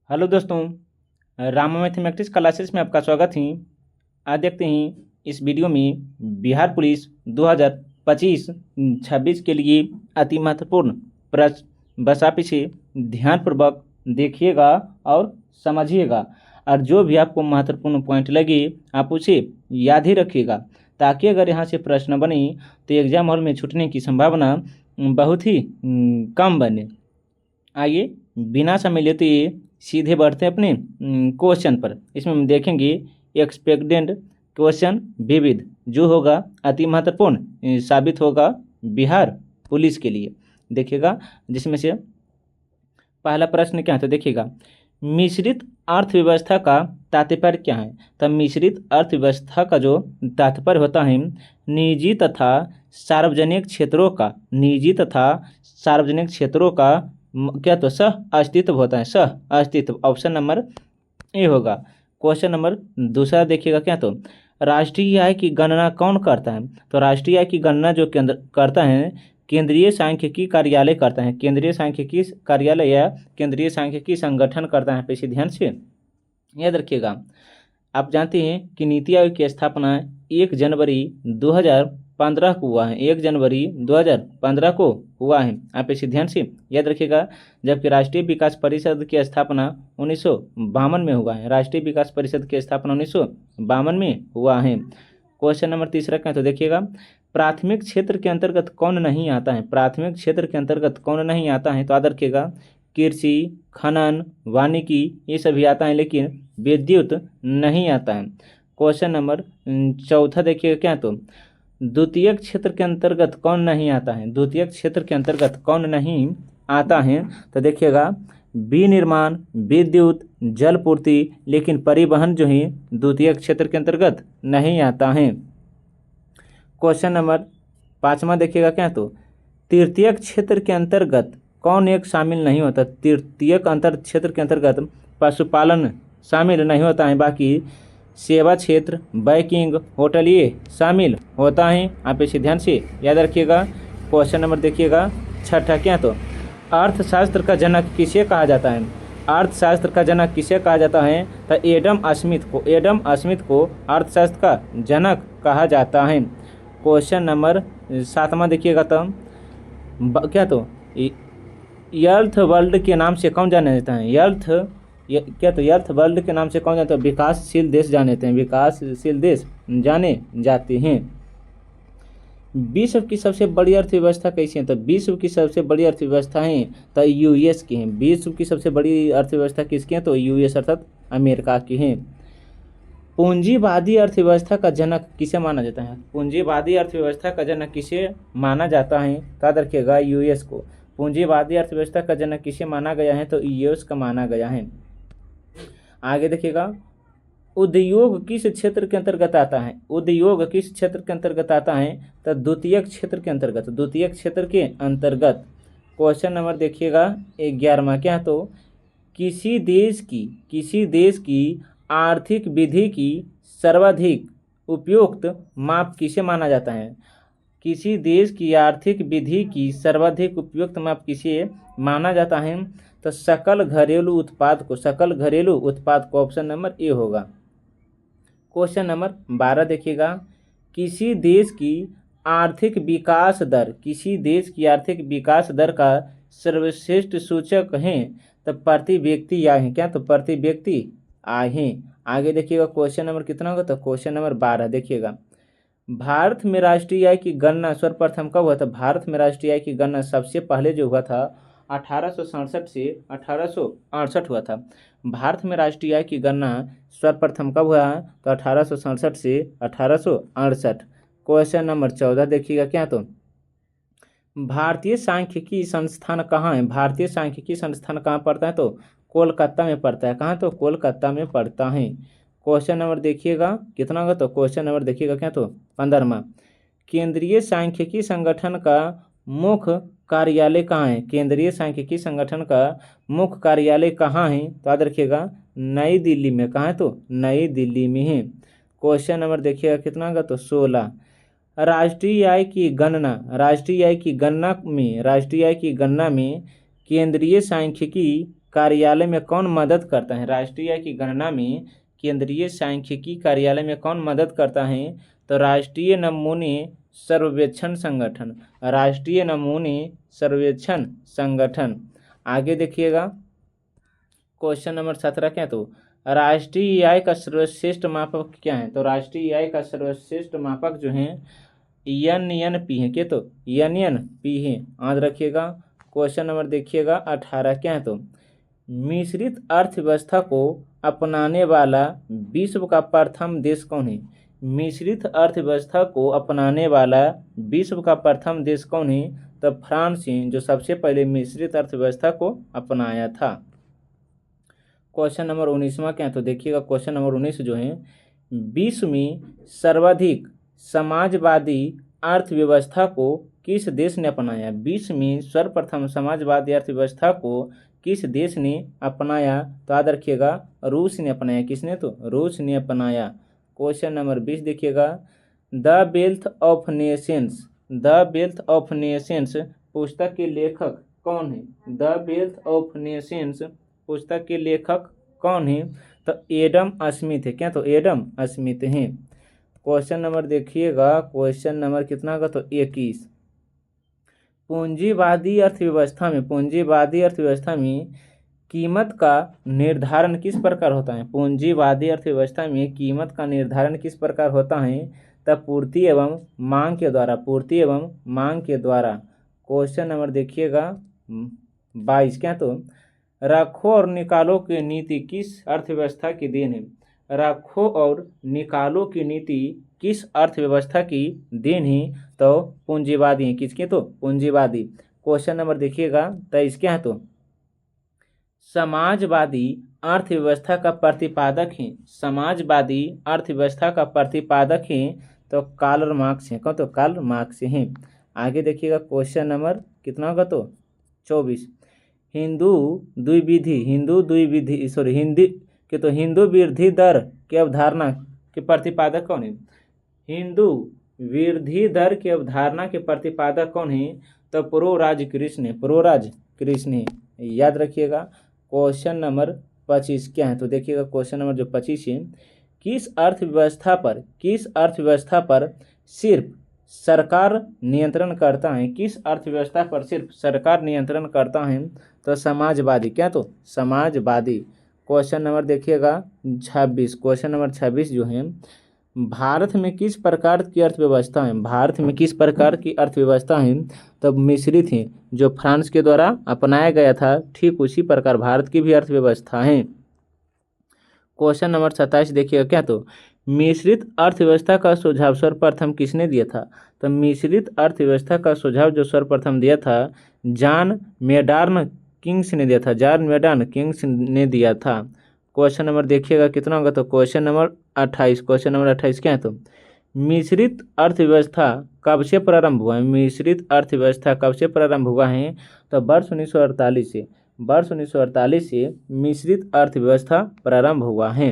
Hello दोस्तों, Rama mathematics classes में आपका स्वागत है। आज देखते हैं इस वीडियो में बिहार पुलिस 2025-26 के लिए अति महत्वपूर्ण प्रश्न। बस आप इसे ध्यानपूर्वक देखिएगा और समझिएगा, और जो भी आपको महत्वपूर्ण पॉइंट लगे आप उसे याद ही रखिएगा, ताकि अगर यहाँ से प्रश्न बने तो एग्जाम हॉल में छूटने की संभावना बहुत ही कम बने। आइए बिना समय लेते सीधे बढ़ते हैं अपने क्वेश्चन पर। इसमें हम देखेंगे एक्सपेक्टेड क्वेश्चन विविध, जो होगा अति महत्वपूर्ण साबित होगा बिहार पुलिस के लिए। देखिएगा, जिसमें से पहला प्रश्न क्या है तो देखिएगा, मिश्रित अर्थव्यवस्था का तात्पर्य क्या है। तो मिश्रित अर्थव्यवस्था का जो तात्पर्य होता है, निजी तथा सार्वजनिक क्षेत्रों का, निजी तथा सार्वजनिक क्षेत्रों का क्या तो सह अस्तित्व होता है, सह अस्तित्व। ऑप्शन नंबर ए होगा। क्वेश्चन नंबर दूसरा देखिएगा, क्या तो राष्ट्रीय आय की गणना कौन करता है। तो राष्ट्रीय आय की गणना जो केंद्र करता है, केंद्रीय सांख्यिकी कार्यालय करता है। केंद्रीय सांख्यिकी कार्यालय या केंद्रीय सांख्यिकी संगठन करता है। इसे ध्यान से याद रखिएगा। आप जानते हैं कि नीति आयोग की स्थापना 1 जनवरी 2015 को हुआ है। 1 जनवरी 2015 को हुआ है। आप इसे ध्यान से याद रखिएगा। जबकि राष्ट्रीय विकास परिषद की स्थापना 1952 में हुआ है। राष्ट्रीय विकास परिषद की स्थापना 1952 में हुआ है। क्वेश्चन नंबर तीसरा क्या तो देखिएगा, प्राथमिक क्षेत्र के अंतर्गत कौन नहीं आता है। प्राथमिक क्षेत्र के अंतर्गत कौन नहीं आता है तो याद रखिएगा, कृषि, खनन, वानिकी ये सभी आता है, लेकिन विद्युत नहीं आता है। क्वेश्चन नंबर चौथा देखिएगा, क्या तो द्वितीयक क्षेत्र के अंतर्गत कौन नहीं आता है। द्वितीयक क्षेत्र के अंतर्गत कौन नहीं आता है तो देखिएगा, विनिर्माण, विद्युत, जलपूर्ति, लेकिन परिवहन जो है द्वितीयक क्षेत्र के अंतर्गत नहीं आता है। क्वेश्चन नंबर पाँचवा देखिएगा, क्या तो तृतीयक क्षेत्र के अंतर्गत कौन एक शामिल नहीं होता। तृतीयक अंतर क्षेत्र के अंतर्गत पशुपालन शामिल नहीं होता है, बाकी सेवा क्षेत्र, बैंकिंग, होटल ये शामिल होता है। आप इसे ध्यान से याद रखिएगा। क्वेश्चन नंबर देखिएगा छठा, क्या तो अर्थशास्त्र का जनक किसे कहा जाता है। अर्थशास्त्र का जनक किसे कहा जाता है तो एडम स्मिथ को, एडम स्मिथ को अर्थशास्त्र का जनक कहा जाता है। क्वेश्चन नंबर सातवां देखिएगा, तो क्या तो अर्थ वर्ल्ड के नाम से कौन जाना जाता है। क्या तो अर्थ वर्ल्ड के नाम से कौन जाता है, विकासशील देश जाने जाते हैं, विकासशील देश जाने जाते हैं। विश्व की सबसे बड़ी अर्थव्यवस्था कैसी है तो विश्व की सबसे बड़ी अर्थव्यवस्था है तो यूएस की है। विश्व की सबसे बड़ी अर्थव्यवस्था किसकी है तो यूएस अर्थात अमेरिका की है। पूंजीवादी अर्थव्यवस्था का जनक किसे माना जाता है। पूंजीवादी अर्थव्यवस्था का जनक किसे माना जाता है तो याद रखिएगा, यूएस को। पूंजीवादी अर्थव्यवस्था का जनक किसे माना गया है तो यूएस का माना गया है। आगे देखिएगा, उद्योग किस क्षेत्र के अंतर्गत आता है। उद्योग किस क्षेत्र के अंतर्गत आता है तो द्वितीयक क्षेत्र के अंतर्गत, द्वितीयक क्षेत्र के अंतर्गत। क्वेश्चन नंबर देखिएगा 11वां, क्या तो किसी देश की आर्थिक विधि की सर्वाधिक उपयुक्त माप किसे माना जाता है। किसी देश की आर्थिक विधि की सर्वाधिक उपयुक्त माप किसे माना जाता है तो सकल घरेलू उत्पाद को, सकल घरेलू उत्पाद को। ऑप्शन नंबर ए होगा। क्वेश्चन नंबर 12 देखिएगा, किसी देश की आर्थिक विकास दर, किसी देश की आर्थिक विकास दर का सर्वश्रेष्ठ सूचक है तो प्रति व्यक्ति आय है। क्या तो प्रति व्यक्ति आय है। आगे देखिएगा, क्वेश्चन नंबर कितना होगा तो क्वेश्चन नंबर 12 देखिएगा, भारत में राष्ट्रीय आय की गणना सर्वप्रथम कब हुआ था। भारत में राष्ट्रीय आय की गणना सबसे पहले जो हुआ था 1867 से 1868 हुआ था। भारत में राष्ट्रीय आय की गणना सर्वप्रथम कब हुआ तो 1867 से 1868। क्वेश्चन नंबर 14 देखिएगा, क्या तो भारतीय सांख्यिकी संस्थान कहाँ है। भारतीय सांख्यिकी संस्थान कहाँ पड़ता है तो कोलकाता में पड़ता है। कहाँ तो कोलकाता में पड़ता है। क्वेश्चन नंबर देखिएगा कितना होगा तो क्वेश्चन नंबर देखिएगा, क्या तो 15वां, केंद्रीय सांख्यिकी संगठन का मुख्य कार्यालय कहाँ है। केंद्रीय सांख्यिकी संगठन का मुख्य कार्यालय कहाँ है तो याद रखिएगा, नई दिल्ली में। कहाँ है तो नई दिल्ली में है। क्वेश्चन नंबर देखिएगा कितना होगा तो 16, राष्ट्रीय आय की गणना, राष्ट्रीय आय की गणना में केंद्रीय सांख्यिकी कार्यालय में कौन मदद करता है? राष्ट्रीय आय की गणना में केंद्रीय सांख्यिकी कार्यालय में कौन मदद करता है? तो राष्ट्रीय नमूने सर्वेक्षण संगठन, राष्ट्रीय नमूने सर्वेक्षण संगठन। आगे देखिएगा क्वेश्चन नंबर 17 क्या है? तो राष्ट्रीय आय का सर्वश्रेष्ठ मापक क्या है? तो राष्ट्रीय आय का सर्वश्रेष्ठ मापक जो है NNP है। क्या? तो NNP है, याद रखिएगा। क्वेश्चन नंबर देखिएगा 18 क्या है? तो मिश्रित अर्थव्यवस्था को अपनाने वाला विश्व का प्रथम देश कौन है? मिश्रित अर्थव्यवस्था को अपनाने वाला विश्व का प्रथम देश कौन है? तो फ्रांस है, जो सबसे पहले मिश्रित अर्थव्यवस्था को अपनाया था। क्वेश्चन नंबर 19वां क्या है? तो देखिएगा क्वेश्चन नंबर 19 जो है, विश्व में सर्वाधिक समाजवादी अर्थव्यवस्था को किस देश ने अपनाया? विश्व में सर्वप्रथम समाजवादी अर्थव्यवस्था को किस देश ने अपनाया? तो याद रखिएगा रूस ने अपनाया। किसने? तो रूस ने अपनाया। क्वेश्चन नंबर 20 देखिएगा, the wealth of Nations, the wealth of Nations पुस्तक के लेखक कौन है? द वेल्थ ऑफ नेशंस पुस्तक के लेखक कौन है? तो एडम स्मिथ है। क्या? तो एडम स्मिथ हैं। क्वेश्चन नंबर देखिएगा, क्वेश्चन नंबर कितना का? तो 21, पूंजीवादी अर्थव्यवस्था में, पूंजीवादी अर्थव्यवस्था में कीमत का निर्धारण किस प्रकार होता है? पूंजीवादी अर्थव्यवस्था में कीमत का निर्धारण किस प्रकार होता है? तब पूर्ति एवं मांग के द्वारा, पूर्ति एवं मांग के द्वारा। क्वेश्चन नंबर देखिएगा 22 क्या? तो रखो और निकालो की नीति किस अर्थव्यवस्था की देन है? रखो और निकालो की नीति किस अर्थव्यवस्था की देन है? तो पूंजीवादी है। किसके? तो पूंजीवादी। क्वेश्चन नंबर देखिएगा 23 क्या है? तो समाजवादी अर्थव्यवस्था का प्रतिपादक है, समाजवादी अर्थव्यवस्था का प्रतिपादक है तो कार्ल मार्क्स है। कौन? तो कार्ल मार्क्स हैं। आगे देखिएगा क्वेश्चन नंबर कितना होगा? तो 24, हिंदू वृद्धि दर की अवधारणा के प्रतिपादक कौन है? हिंदू वृद्धि दर की अवधारणा के प्रतिपादक कौन है? तो प्रोराज कृष्ण, प्रोराज कृष्ण, याद रखिएगा। क्वेश्चन नंबर 25 क्या है? तो देखिएगा क्वेश्चन नंबर जो 25 है, किस अर्थव्यवस्था पर सिर्फ सरकार नियंत्रण करता है? किस अर्थव्यवस्था पर सिर्फ सरकार नियंत्रण करता है? तो समाजवादी। क्या? तो समाजवादी। क्वेश्चन नंबर देखिएगा 26, क्वेश्चन नंबर 26 जो है, भारत में किस प्रकार की अर्थव्यवस्था है? भारत में किस प्रकार की अर्थव्यवस्था है? तब मिश्रित है, जो फ्रांस के द्वारा अपनाया गया था ठीक उसी प्रकार भारत की भी अर्थव्यवस्था है। क्वेश्चन नंबर 27 देखिएगा क्या? तो मिश्रित अर्थव्यवस्था का सुझाव सर्वप्रथम किसने दिया था? तो मिश्रित अर्थव्यवस्था का सुझाव जो सर्वप्रथम दिया था जॉन मेडार्न किंग्स ने दिया था, जॉन मेडार्न किंग्स ने दिया था। क्वेश्चन नंबर देखिएगा कितना होगा? तो क्वेश्चन नंबर 28, क्वेश्चन नंबर 28 क्या है? तो मिश्रित अर्थव्यवस्था कब से प्रारंभ हुआ है? मिश्रित अर्थव्यवस्था कब से प्रारंभ हुआ है? तो वर्ष 1948 से, वर्ष 1948 से मिश्रित अर्थव्यवस्था प्रारंभ हुआ है।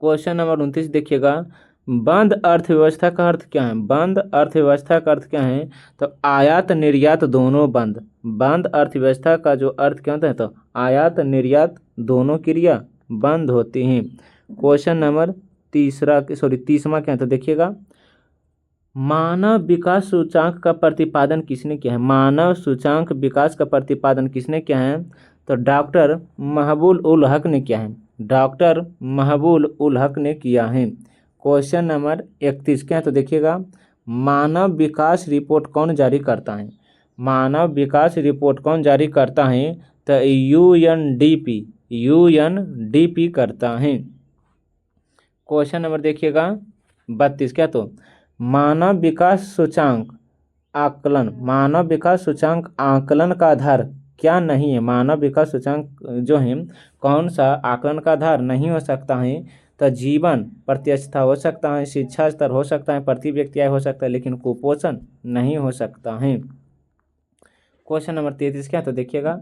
क्वेश्चन नंबर 29 देखिएगा, बंद अर्थव्यवस्था का अर्थ क्या है? बंद अर्थव्यवस्था का अर्थ क्या है? तो आयात निर्यात दोनों बंद। बंद अर्थव्यवस्था का जो अर्थ क्या होता है? तो आयात निर्यात दोनों क्रिया बंद होती हैं। क्वेश्चन नंबर 30वां क्या है? तो देखिएगा, मानव विकास सूचांक का प्रतिपादन किसने किया है? मानव सूचांक विकास का प्रतिपादन किसने किया है? तो डॉक्टर महबूब उल हक ने किया है, डॉक्टर महबूब उल हक ने किया है। क्वेश्चन नंबर 31 क्या है? तो देखिएगा, मानव विकास रिपोर्ट कौन जारी करता है? मानव विकास रिपोर्ट कौन जारी करता है? तो यूएनडीपी करता है। क्वेश्चन नंबर देखिएगा 32 क्या? तो मानव विकास सूचांक आकलन, मानव विकास सूचांक आकलन का आधार क्या नहीं है? मानव विकास सूचांक जो है कौन सा आकलन का आधार नहीं हो सकता है? तो जीवन प्रत्यास्थता हो सकता है, शिक्षा स्तर हो सकता है, प्रति व्यक्ति आय हो सकता है, लेकिन कुपोषण नहीं हो सकता है। क्वेश्चन नंबर 33 क्या? तो देखिएगा,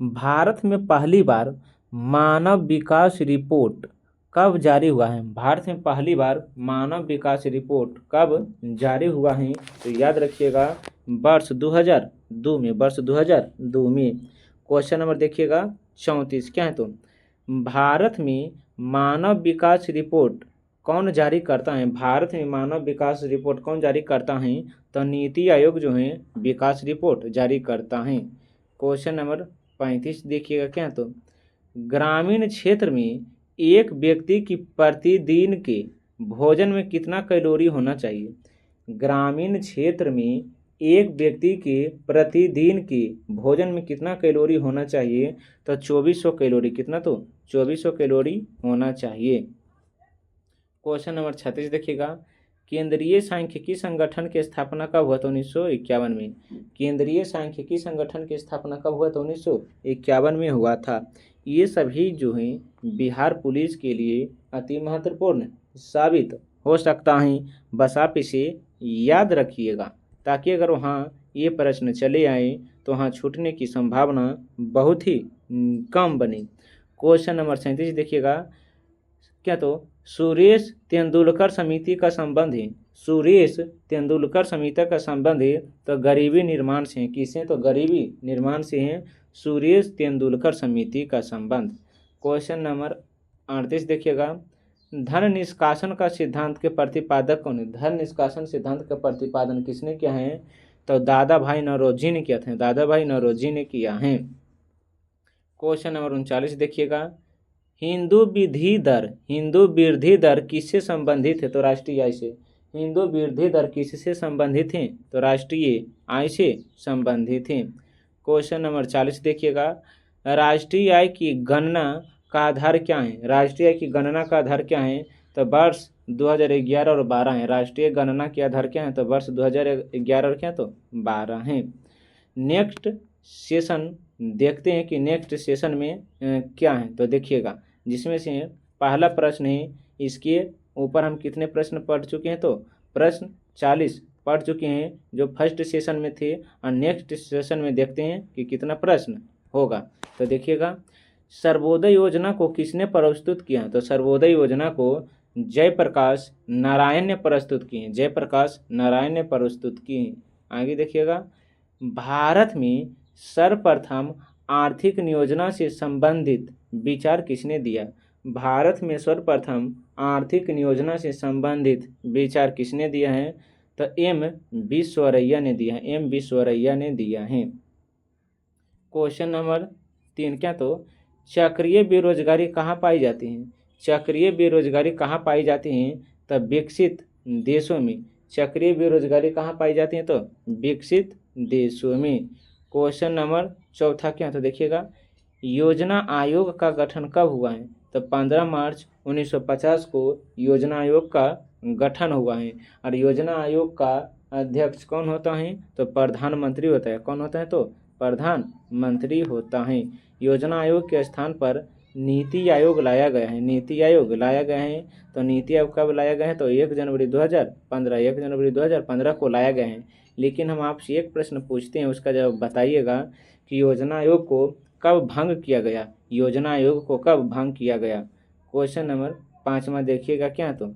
भारत में पहली बार मानव विकास रिपोर्ट कब जारी हुआ है? भारत में पहली बार मानव विकास रिपोर्ट कब जारी हुआ है? तो याद रखिएगा वर्ष 2002 में, वर्ष 2002 में। क्वेश्चन नंबर देखिएगा 34 क्या है तो भारत में मानव विकास रिपोर्ट कौन जारी करता है। भारत में मानव विकास रिपोर्ट कौन जारी करता है। तो नीति आयोग जो है विकास रिपोर्ट जारी करता है। क्वेश्चन नंबर 35 देखिएगा क्या है तो ग्रामीण क्षेत्र में एक व्यक्ति की प्रतिदिन के भोजन में कितना कैलोरी होना चाहिए। ग्रामीण क्षेत्र में एक व्यक्ति के प्रतिदिन के भोजन में कितना कैलोरी होना चाहिए। तो 2400 कैलोरी, कितना तो 2400 कैलोरी होना चाहिए। क्वेश्चन नंबर 36 देखिएगा केंद्रीय सांख्यिकी संगठन की स्थापना कब हुआ। तो 1951 में। केंद्रीय सांख्यिकी संगठन की स्थापना कब हुआ। तो 1951 में हुआ था। ये सभी जो हैं बिहार पुलिस के लिए अति महत्वपूर्ण साबित हो सकता है। बस आप इसे याद रखिएगा ताकि अगर वहाँ ये प्रश्न चले आए तो वहाँ छूटने की संभावना बहुत ही कम बने। क्वेश्चन नंबर 37 देखिएगा क्या तो सुरेश तेंदुलकर समिति का संबंध है। सुरेश तेंदुलकर समिति का संबंध है तो गरीबी निर्माण से है। किससे। तो गरीबी निर्माण से है सुरेश तेंदुलकर समिति का संबंध। क्वेश्चन नंबर 38 देखिएगा धन निष्कासन का सिद्धांत के प्रतिपादक कौन है। धन निष्कासन सिद्धांत का प्रतिपादन किसने किया है। तो दादा भाई नौरोजी ने किया था। दादा भाई नौरोजी ने किया है। क्वेश्चन नंबर 39 देखिएगा हिंदू वृद्धि दर किससे संबंधित है। तो राष्ट्रीय आय से। हिंदू वृद्धि दर किससे संबंधित है। तो राष्ट्रीय आय से संबंधित है। क्वेश्चन नंबर 40 देखिएगा राष्ट्रीय आय की गणना का आधार क्या है। राष्ट्रीय आय की गणना का आधार क्या है। तो वर्ष 2011 और 12 है। राष्ट्रीय गणना के आधार क्या है। तो वर्ष 2011 और क्या तो 12 है। नेक्स्ट सेशन देखते हैं कि नेक्स्ट सेशन में क्या है। तो देखिएगा जिसमें से पहला प्रश्न है इसके ऊपर हम कितने प्रश्न पढ़ चुके हैं। तो प्रश्न 40 पढ़ चुके हैं जो फर्स्ट सेशन में थे और नेक्स्ट सेशन में देखते हैं कि कितना प्रश्न होगा। तो देखिएगा सर्वोदय योजना को किसने प्रस्तुत किया। तो सर्वोदय योजना को जयप्रकाश नारायण ने प्रस्तुत की है। जयप्रकाश नारायण ने प्रस्तुत की है। आगे देखिएगा भारत में सर्वप्रथम आर्थिक नियोजन से संबंधित विचार किसने दिया। भारत में सर्वप्रथम आर्थिक नियोजन से संबंधित विचार किसने दिया है। तो एम विश्वेश्वरैया ने दिया है। एम विश्वेश्वरैया ने दिया है। क्वेश्चन नंबर 3 क्या तो चक्रीय बेरोजगारी कहाँ पाई जाती है। चक्रीय बेरोजगारी कहाँ पाई जाती है। तो विकसित देशों में। चक्रीय बेरोजगारी कहाँ पाई जाती है। तो विकसित देशों में। क्वेश्चन नंबर 4 क्या तो देखिएगा योजना आयोग का गठन कब हुआ है। तो 15 मार्च 1950 को योजना आयोग का गठन हुआ है। और योजना आयोग का अध्यक्ष कौन होता है। तो प्रधानमंत्री होता है। कौन होता है। तो प्रधानमंत्री होता है। योजना आयोग के स्थान पर नीति आयोग लाया गया है। नीति आयोग लाया गया है। तो नीति आयोग कब लाया गया है। तो 1 जनवरी 2015 को लाया गया है। लेकिन हम आपसे एक प्रश्न पूछते हैं उसका जवाब बताइएगा कि योजना आयोग को कब भंग किया गया। योजना आयोग को कब भंग किया गया। क्वेश्चन नंबर 5 देखिएगा क्या तो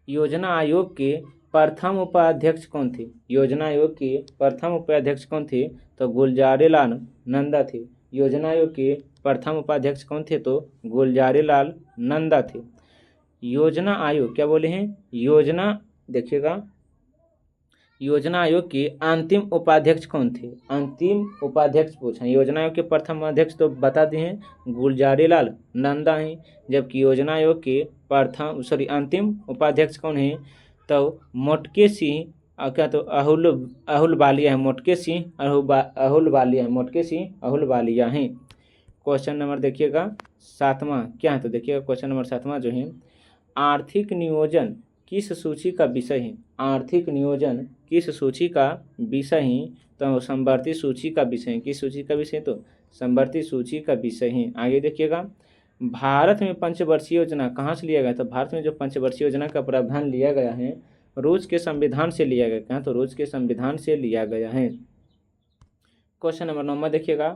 योजना आयोग के प्रथम उपाध्यक्ष कौन थे। योजना आयोग के प्रथम उपाध्यक्ष कौन थे। तो गुलजारीलाल नंदा थे। योजना आयोग के प्रथम उपाध्यक्ष कौन थे। तो गुलजारीलाल नंदा थे। योजना आयोग क्या बोले हैं। योजना देखिएगा योजना आयोग के अंतिम उपाध्यक्ष कौन थे। अंतिम उपाध्यक्ष पूछा। योजना आयोग के प्रथम अध्यक्ष तो बता दिए हैं गुलजारीलाल नंदा हैं। जबकि योजना आयोग के अंतिम उपाध्यक्ष कौन है। तो मोटके सिंह क्या तो अहुलवालिया है। मोटके सिंह अहुलवालिया है। मोटके सिंह अहुलवालिया हैं। क्वेश्चन नंबर देखिएगा 7 क्या है। तो देखिएगा क्वेश्चन नंबर 7 जो है आर्थिक नियोजन किस सूची का विषय है। आर्थिक नियोजन किस सूची का विषय है। तो समवर्ती सूची का विषय है। किस सूची का विषय। तो समवर्ती सूची का विषय है। आगे देखिएगा भारत में पंचवर्षीय योजना कहाँ से लिया गया। तो भारत में जो पंचवर्षीय योजना का प्रावधान लिया गया है रूस के संविधान से लिया गया। कहाँ तो रूस के संविधान से लिया गया है। क्वेश्चन नंबर 9 देखिएगा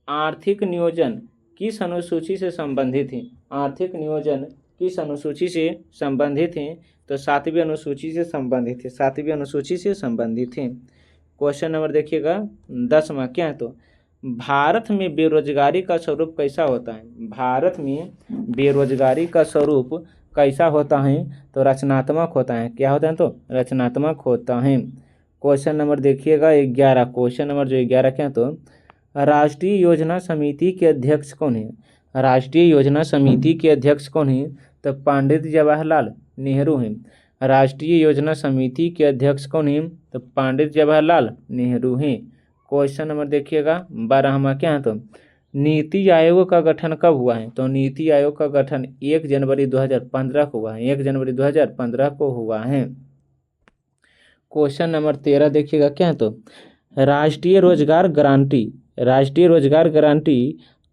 आर्थिक नियोजन किस अनुसूची से संबंधित है। आर्थिक नियोजन किस अनुसूची से संबंधित हैं। तो 7वीं अनुसूची से संबंधित है। 7वीं अनुसूची से संबंधित है। क्वेश्चन नंबर देखिएगा 10 क्या है। तो भारत में बेरोजगारी का स्वरूप कैसा होता है? भारत में बेरोजगारी का स्वरूप कैसा होता है? तो रचनात्मक होता है। क्या होता है? तो रचनात्मक होता है। क्वेश्चन नंबर देखिएगा 11। क्वेश्चन नंबर जो 11 क्या है? तो राष्ट्रीय योजना समिति के अध्यक्ष कौन है? राष्ट्रीय योजना समिति के अध्यक्ष कौन है? तो पंडित जवाहरलाल नेहरू हैं। राष्ट्रीय योजना समिति के अध्यक्ष कौन है? तो पंडित जवाहरलाल नेहरू हैं। क्वेश्चन नंबर देखिएगा 12वां क्या है? तो नीति आयोग का गठन कब हुआ है? तो नीति आयोग का गठन 1 जनवरी 2015 को हुआ है। 1 जनवरी 2015 को हुआ है। क्वेश्चन नंबर 13 देखिएगा क्या है? तो राष्ट्रीय रोजगार गारंटी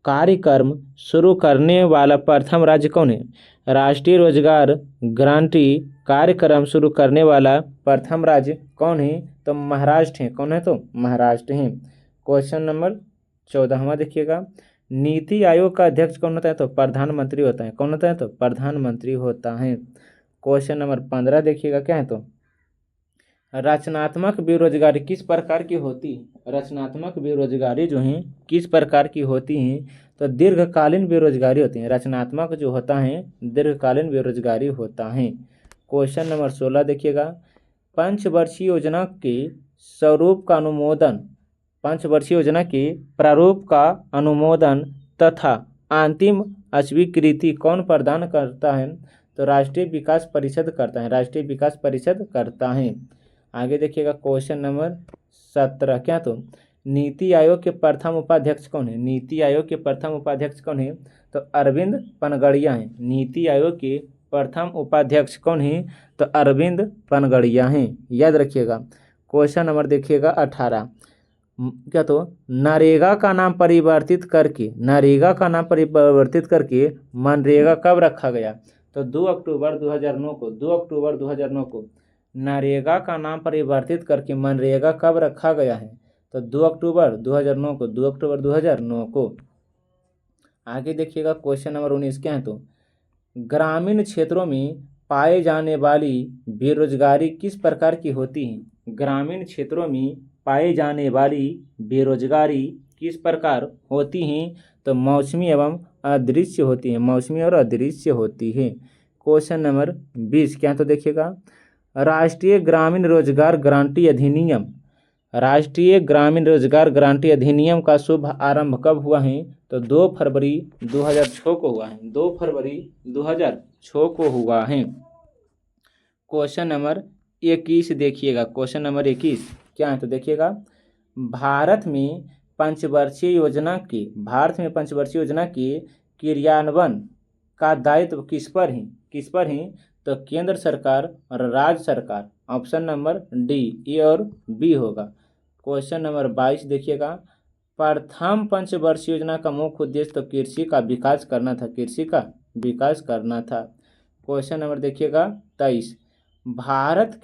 कार्यक्रम शुरू करने वाला प्रथम राज्य कौन है? राष्ट्रीय रोजगार गारंटी कार्यक्रम शुरू करने वाला प्रथम राज्य कौन है? तो महाराष्ट्र है। कौन है? तो महाराष्ट्र है। क्वेश्चन नंबर 14वां देखिएगा, नीति आयोग का अध्यक्ष कौन होता है? तो प्रधानमंत्री होता है। कौन होता है? तो प्रधानमंत्री होता है। क्वेश्चन नंबर 15 देखिएगा क्या है? तो रचनात्मक बेरोजगारी किस प्रकार की होती है? रचनात्मक बेरोजगारी जो है किस प्रकार की होती हैं? तो दीर्घकालीन बेरोजगारी होती है। रचनात्मक जो होता है दीर्घकालीन बेरोजगारी होता है। क्वेश्चन नंबर 16 देखिएगा, पंचवर्षीय योजना के स्वरूप का अनुमोदन, पंचवर्षीय योजना के प्रारूप का अनुमोदन तथा अंतिम स्वीकृति कौन प्रदान करता है? तो राष्ट्रीय विकास परिषद करता है। राष्ट्रीय विकास परिषद करता है। आगे देखिएगा क्वेश्चन नंबर 17 क्या? तो नीति आयोग के प्रथम उपाध्यक्ष कौन है? नीति आयोग के प्रथम उपाध्यक्ष कौन है? तो अरविंद पनगड़िया हैं। नीति आयोग के प्रथम उपाध्यक्ष कौन है? तो अरविंद पनगड़िया हैं। याद रखिएगा। क्वेश्चन नंबर देखिएगा 18 क्या? तो नरेगा का नाम परिवर्तित करके मनरेगा कब रखा गया? तो 2 अक्टूबर 2009 को। 2 अक्टूबर 2009 को नरेगा का नाम परिवर्तित करके मनरेगा कब रखा गया है? तो 2 अक्टूबर 2009 को। 2 अक्टूबर 2009 को। आगे देखिएगा क्वेश्चन नंबर 19 क्या है? तो ग्रामीण क्षेत्रों में पाए जाने वाली बेरोजगारी किस प्रकार की होती है? ग्रामीण क्षेत्रों में पाए जाने वाली बेरोजगारी किस प्रकार होती हैं? तो मौसमी एवं अदृश्य होती है। मौसमी और अदृश्य होती है। क्वेश्चन नंबर 20 क्या? तो देखिएगा, राष्ट्रीय ग्रामीण रोजगार गारंटी अधिनियम, राष्ट्रीय ग्रामीण रोजगार गारंटी अधिनियम का शुभ आरंभ कब हुआ है? तो 2 फरवरी 2006 को हुआ है। 2 फरवरी 2006 को हुआ है। क्वेश्चन नंबर 21 देखिएगा। क्वेश्चन नंबर 21 क्या है? तो देखिएगा, भारत में पंचवर्षीय योजना के क्रियान्वयन का दायित्व किस पर है? तो केंद्र सरकार और राज्य सरकार। ऑप्शन नंबर डी, ए और बी होगा। क्वेश्चन नंबर 22 देखिएगा, प्रथम पंचवर्षीय योजना का मुख्य उद्देश्य तो कृषि का विकास करना था। क्वेश्चन नंबर देखिएगा 23, भारत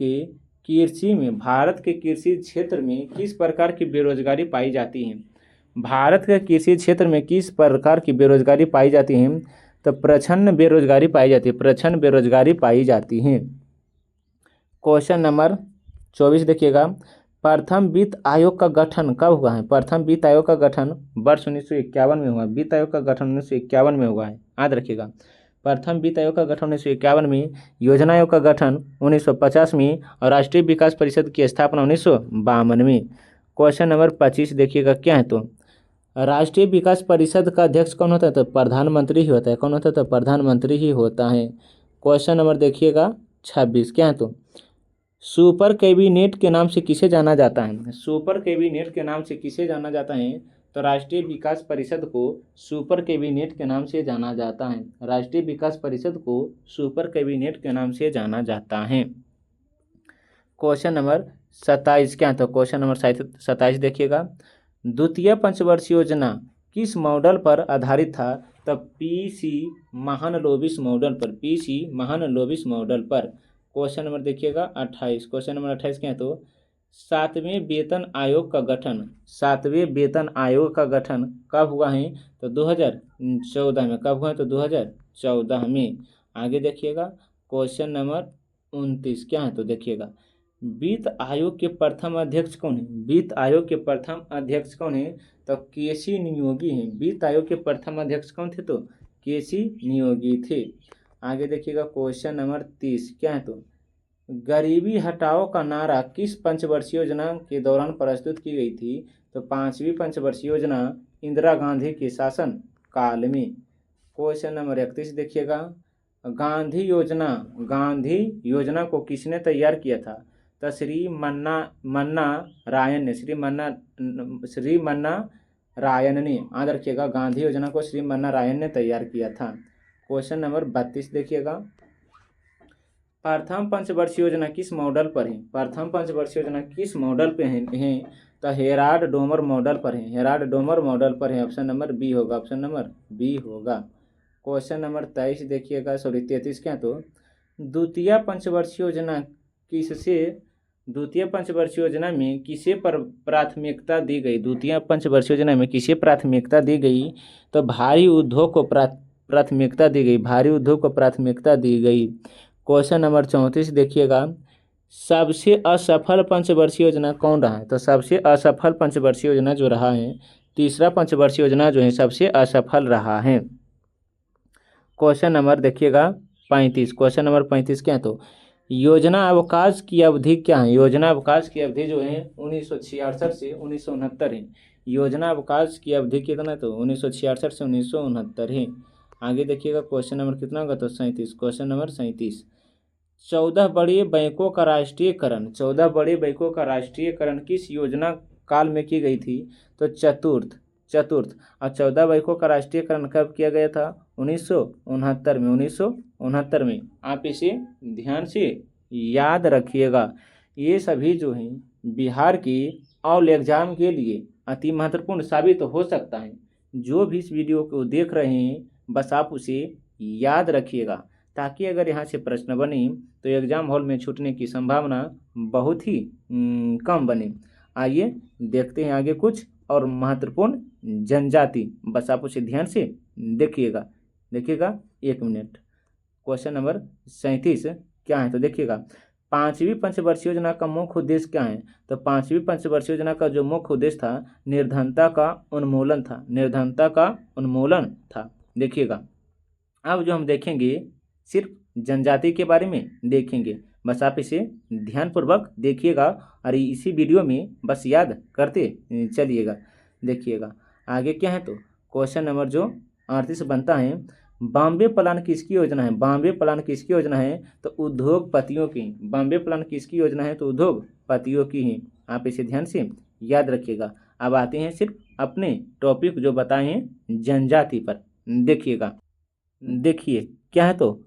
के कृषि क्षेत्र में किस प्रकार की बेरोजगारी पाई जाती है? भारत के कृषि क्षेत्र में किस प्रकार की बेरोजगारी पाई जाती है? तो प्रच्छन्न बेरोजगारी पाई जाती है। क्वेश्चन नंबर 24 देखिएगा, प्रथम वित्त आयोग का गठन कब हुआ है? प्रथम वित्त आयोग का गठन वर्ष 1951 में हुआ। वित्त आयोग का गठन 1951 में हुआ है। याद रखिएगा, प्रथम वित्त आयोग का गठन 1951 में, योजना आयोग का गठन 1950 में और राष्ट्रीय विकास परिषद की स्थापना 1952 में। क्वेश्चन नंबर 25 देखिएगा क्या है? तो राष्ट्रीय विकास परिषद का अध्यक्ष कौन होता है? तो प्रधानमंत्री ही होता है। कौन होता है? तो प्रधानमंत्री ही होता है। क्वेश्चन नंबर देखिएगा 26 क्या है? तो सुपर कैबिनेट के नाम से किसे जाना जाता है? सुपर कैबिनेट के नाम से किसे जाना जाता है? तो राष्ट्रीय विकास परिषद को सुपर कैबिनेट के नाम से जाना जाता है। राष्ट्रीय विकास परिषद को सुपर कैबिनेट के नाम से जाना जाता है। क्वेश्चन नंबर 27 क्या है? तो क्वेश्चन नंबर 27 देखिएगा, द्वितीय पंचवर्षीय योजना किस मॉडल पर आधारित था? तो पीसी महालनोबिस मॉडल पर। क्वेश्चन नंबर देखिएगा 28। क्वेश्चन नंबर 28 क्या है? तो सातवें वेतन आयोग का गठन कब हुआ है? तो 2014 में। कब हुआ है? तो 2014 में। आगे देखिएगा क्वेश्चन नंबर 29 क्या है? तो देखिएगा, वित्त आयोग के प्रथम अध्यक्ष कौन है? वित्त आयोग के प्रथम अध्यक्ष कौन है? तो केसी नियोगी हैं। वित्त आयोग के प्रथम अध्यक्ष कौन थे? तो केसी नियोगी थे। आगे देखिएगा क्वेश्चन नंबर 30 क्या है? तो गरीबी हटाओ का नारा किस पंचवर्षीय योजना के दौरान प्रस्तुत की गई थी? तो 5वीं पंचवर्षीय योजना इंदिरा गांधी के शासन काल में। क्वेश्चन नंबर 31 देखिएगा, गांधी योजना को किसने तैयार किया था? तो श्री मन्ना रायन ने, श्री मन्ना रायन ने, याद रखिएगा, गांधी योजना को श्री मन्ना रायन ने तैयार किया था। क्वेश्चन नंबर 32 देखिएगा, प्रथम पंचवर्षीय योजना किस मॉडल पर है? प्रथम पंचवर्षीय योजना किस मॉडल पे है? तो हेराल्ड डोमर मॉडल पर है। हेराल्ड डोमर मॉडल पर है। ऑप्शन नंबर बी होगा। ऑप्शन नंबर बी होगा। क्वेश्चन नंबर 23 देखिएगा, 33 क्या? तो द्वितीय पंचवर्षीय योजना में किसे प्राथमिकता दी गई? द्वितीय पंचवर्षीय योजना में किसे प्राथमिकता दी गई? तो भारी उद्योग को प्राथमिकता दी गई। भारी उद्योग को प्राथमिकता दी गई। क्वेश्चन नंबर 34 देखिएगा, सबसे असफल पंचवर्षीय योजना कौन रहा है? तो सबसे असफल पंचवर्षीय योजना जो रहा है, तीसरा पंचवर्षीय योजना जो है सबसे असफल रहा है। क्वेश्चन नंबर देखिएगा 35। क्वेश्चन नंबर 35 क्या है? तो योजना अवकाश की अवधि क्या है? योजना अवकाश की अवधि जो है 1966 से 1969 है। योजना अवकाश की अवधि कितना? तो 1966 से 1969 है। आगे देखिएगा क्वेश्चन नंबर कितना होगा? तो 37। क्वेश्चन नंबर 37, 14 बड़े बैंकों का राष्ट्रीयकरण, 14 बड़े बैंकों का राष्ट्रीयकरण किस योजना काल में की गई थी? तो चतुर्थ। और 14 बैंकों का राष्ट्रीयकरण कब किया गया था? 1969 में। 1969 में। आप इसे ध्यान से याद रखिएगा। ये सभी जो हैं बिहार की ऑल एग्जाम के लिए अति महत्वपूर्ण साबित हो सकता है। जो भी इस वीडियो को देख रहे हैं बस आप उसे याद रखिएगा, ताकि अगर यहाँ से प्रश्न बने तो एग्जाम हॉल में छूटने की संभावना बहुत ही कम बने। आइए देखते हैं आगे कुछ और महत्वपूर्ण जनजाति, बस आप उसे ध्यान से देखिएगा। 1 मिनट। क्वेश्चन नंबर 37 क्या है? तो देखिएगा, 5वीं पंचवर्षीय योजना का मुख्य उद्देश्य क्या है? तो 5वीं पंचवर्षीय योजना का जो मुख्य उद्देश्य था, निर्धनता का उन्मूलन था। निर्धनता का उन्मूलन था। देखिएगा, अब जो हम देखेंगे सिर्फ जनजाति के बारे में देखेंगे, बस आप इसे ध्यानपूर्वक देखिएगा और इसी वीडियो में बस याद करते चलिएगा। देखिएगा आगे क्या है? तो क्वेश्चन नंबर जो 38 बनता है, बॉम्बे प्लान किसकी योजना है? बॉम्बे प्लान किसकी योजना है? तो उद्योगपतियों की। बॉम्बे प्लान किसकी योजना है? तो उद्योगपतियों की ही। आप इसे ध्यान से याद रखिएगा। अब आते हैं सिर्फ अपने टॉपिक जो बताए हैं जनजाति पर। देखिएगा, देखिए क्या है? तो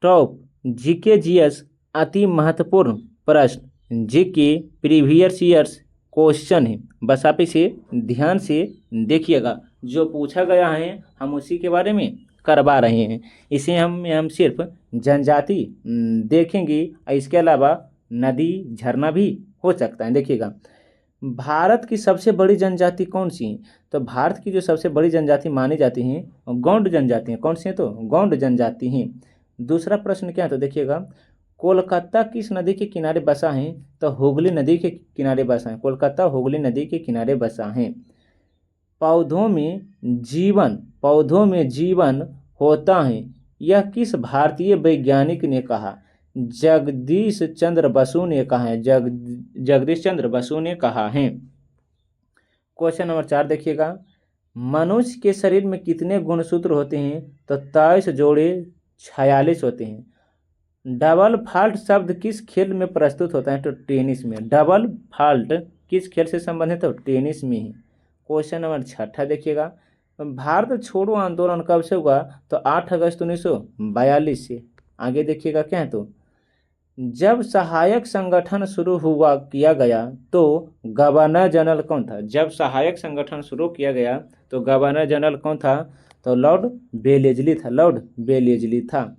टॉप जीके जीएस अति महत्वपूर्ण प्रश्न, जीके प्रीवियस ईयर्स क्वेश्चन है, बस आप इसे ध्यान से देखिएगा। जो पूछा गया है हम उसी के बारे में करवा रहे हैं। इसे हम सिर्फ जनजाति देखेंगे, इसके अलावा नदी झरना भी हो सकता है। देखिएगा, भारत की सबसे बड़ी जनजाति कौन सी है? तो भारत की जो सबसे बड़ी जनजाति मानी जाती हैं गौंड जनजाति हैं। कौन सी है? तो गौंड जनजाति हैं। दूसरा प्रश्न क्या है? तो देखिएगा, कोलकाता किस नदी के किनारे बसा है? तो हुगली नदी के किनारे बसा है। कोलकाता हुगली नदी के किनारे बसा है। पौधों में जीवन होता है, यह किस भारतीय वैज्ञानिक ने कहा? जगदीश चंद्र बसु ने कहा है। जगदीश चंद्र बसु ने कहा है। क्वेश्चन नंबर 4 देखिएगा, मनुष्य के शरीर में कितने गुणसूत्र होते हैं? तो 23 जोड़े 46 होते हैं। डबल फॉल्ट शब्द किस खेल में प्रस्तुत होता है? तो टेनिस में। डबल फॉल्ट किस खेल से संबंधित है? तो टेनिस में ही। क्वेश्चन नंबर 6 देखिएगा, भारत छोड़ो आंदोलन कब से हुआ? तो 8 अगस्त 1942 से। आगे देखिएगा क्या है? तो जब सहायक संगठन शुरू किया गया तो गवर्नर जनरल कौन था? जब सहायक संगठन शुरू किया गया तो गवर्नर जनरल कौन था? तो लॉर्ड बेलेजली था। लॉर्ड बेलेजली था।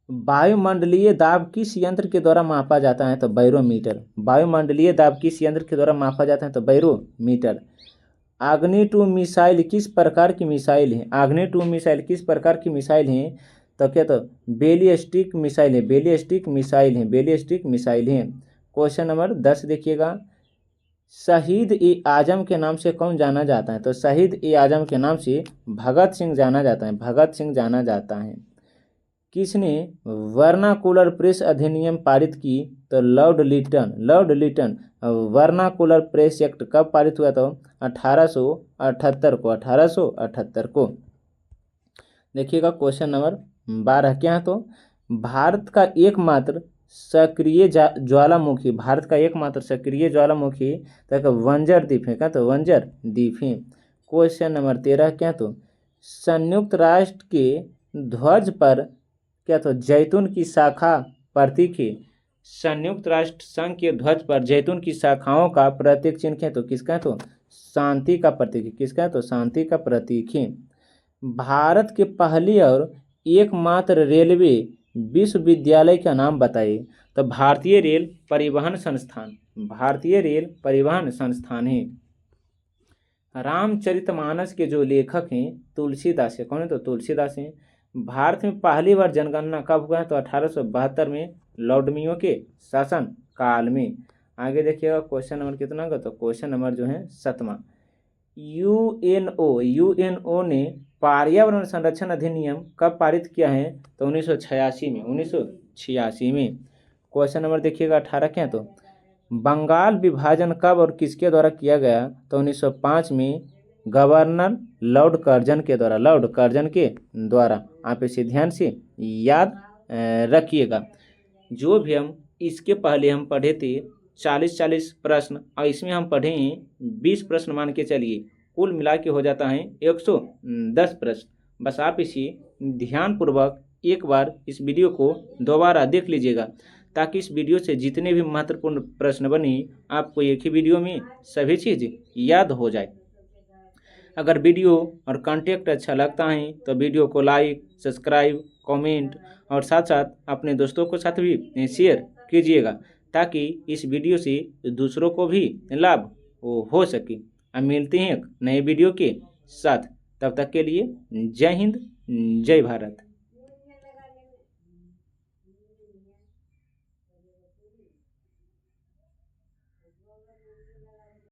वायुमंडलीय दाब किस यंत्र के द्वारा मापा जाता है? तो बैरोमीटर। वायुमंडलीय दाब किस यंत्र के द्वारा मापा जाता है? तो बैरोमीटर। अग्नि 2 मिसाइल किस प्रकार की मिसाइल है? अग्नि 2 मिसाइल किस प्रकार की मिसाइल है? तो क्या? तो बैलिस्टिक मिसाइल है। बैलिस्टिक मिसाइल है। बैलिस्टिक मिसाइल है। क्वेश्चन नंबर 10 देखिएगा, शहीद ए आजम के नाम से कौन जाना जाता है? तो शहीद ए आजम के नाम से भगत सिंह जाना जाता है, भगत सिंह जाना जाता है। किसने वर्नाकुलर प्रेस अधिनियम पारित की? तो Lord Lytton, Lord Lytton. Vernacular press act कब पारित हुआ? तो 1878 को, 1878 को। देखिएगा क्वेश्चन नंबर 12 क्या है? तो भारत का एकमात्र सक्रिय ज्वालामुखी, भारत का एकमात्र सक्रिय ज्वालामुखी तक वंजर द्वीप है क्या? तो वंजर द्वीप है। क्वेश्चन नंबर 13 क्या? तो संयुक्त राष्ट्र के ध्वज पर क्या? तो जैतून की शाखा प्रतीक है। संयुक्त राष्ट्र संघ के ध्वज पर जैतून की शाखाओं का प्रतीक चिन्ह है, तो किसका है? तो शांति का प्रतीक है। किसका है? तो शांति का प्रतीक है। भारत के पहली और एकमात्र रेलवे विश्वविद्यालय का नाम बताइए। तो भारतीय रेल परिवहन संस्थान, भारतीय रेल परिवहन संस्थान है। रामचरितमानस के जो लेखक हैं तुलसीदास है। कौन है? तो तुलसीदास हैं। भारत में पहली बार जनगणना कब हुआ है? तो 1872 में लॉर्ड मेयो के शासन काल में। आगे देखिएगा क्वेश्चन नंबर कितना का? तो क्वेश्चन नंबर जो है 7वां, यूएनओ ने पर्यावरण संरक्षण अधिनियम कब पारित किया है? तो 1986 में, 1986 में। क्वेश्चन नंबर देखिएगा 18 क्या है? तो बंगाल विभाजन कब और किसके द्वारा किया गया? तो 1905 में गवर्नर लॉर्ड कर्जन के द्वारा, लॉर्ड कर्जन के द्वारा। आप इसे ध्यान से याद रखिएगा। जो भी हम इसके पहले हम पढ़े थे 40 प्रश्न, और इसमें हम पढ़े हैं 20 प्रश्न, मान के चलिए कुल मिला के हो जाता है 110 प्रश्न। बस आप इसे ध्यानपूर्वक एक बार इस वीडियो को दोबारा देख लीजिएगा, ताकि इस वीडियो से जितने भी महत्वपूर्ण प्रश्न बने आपको एक ही वीडियो में सभी चीज़ याद हो जाए। अगर वीडियो और कंटेंट अच्छा लगता है तो वीडियो को लाइक, सब्सक्राइब, कमेंट और साथ साथ अपने दोस्तों के साथ भी शेयर कीजिएगा, ताकि इस वीडियो से दूसरों को भी लाभ हो सके। अब मिलते हैं एक नए वीडियो के साथ, तब तक के लिए जय हिंद, जय भारत।